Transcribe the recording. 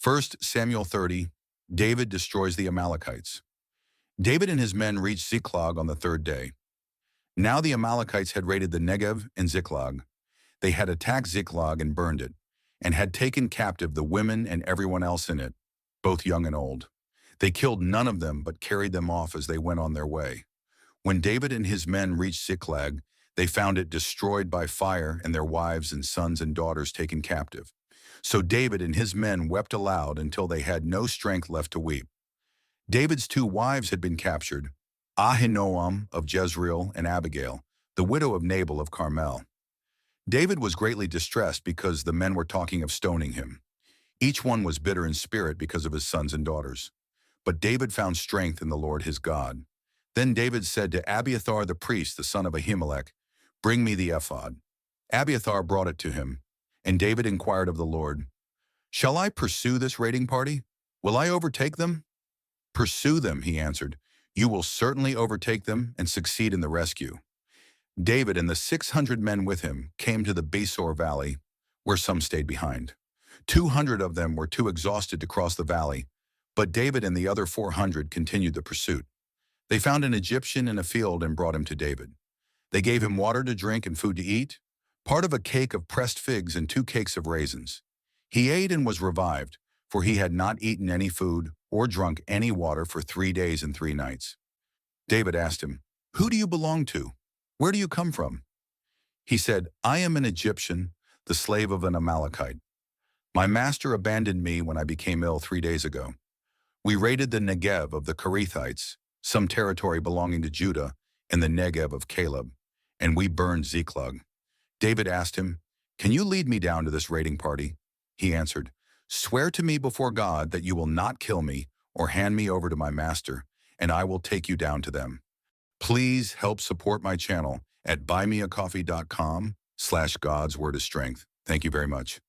1 Samuel 30, David destroys the Amalekites. David and his men reached Ziklag on the third day. Now the Amalekites had raided the Negev and Ziklag. They had attacked Ziklag and burned it, and had taken captive the women and everyone else in it, both young and old. They killed none of them but carried them off as they went on their way. When David and his men reached Ziklag, they found it destroyed by fire and their wives and sons and daughters taken captive. So David and his men wept aloud until they had no strength left to weep. David's two wives had been captured, Ahinoam of Jezreel and Abigail, the widow of Nabal of Carmel. David was greatly distressed because the men were talking of stoning him. Each one was bitter in spirit because of his sons and daughters. But David found strength in the Lord his God. Then David said to Abiathar the priest, the son of Ahimelech, "Bring me the ephod." Abiathar brought it to him, and David inquired of the Lord, "Shall I pursue this raiding party? Will I overtake them?" "Pursue them," he answered. "You will certainly overtake them and succeed in the rescue." David and the 600 men with him came to the Besor valley, where some stayed behind. 200 of them were too exhausted to cross the valley, but David and the other 400 continued the pursuit. They found an Egyptian in a field and brought him to David. They gave him water to drink and food to eat, part of a cake of pressed figs and 2 cakes of raisins. He ate and was revived, for he had not eaten any food or drunk any water for 3 days and 3 nights. David asked him, "Who do you belong to? Where do you come from?" He said, "I am an Egyptian, the slave of an Amalekite. My master abandoned me when I became ill 3 days ago. We raided the Negev of the Kerethites, some territory belonging to Judah, and the Negev of Caleb, and we burned Ziklag." David asked him, "Can you lead me down to this raiding party?" He answered, "Swear to me before God that you will not kill me or hand me over to my master, and I will take you down to them." Please help support my channel at buymeacoffee.com/God's Word of Strength. Thank you very much.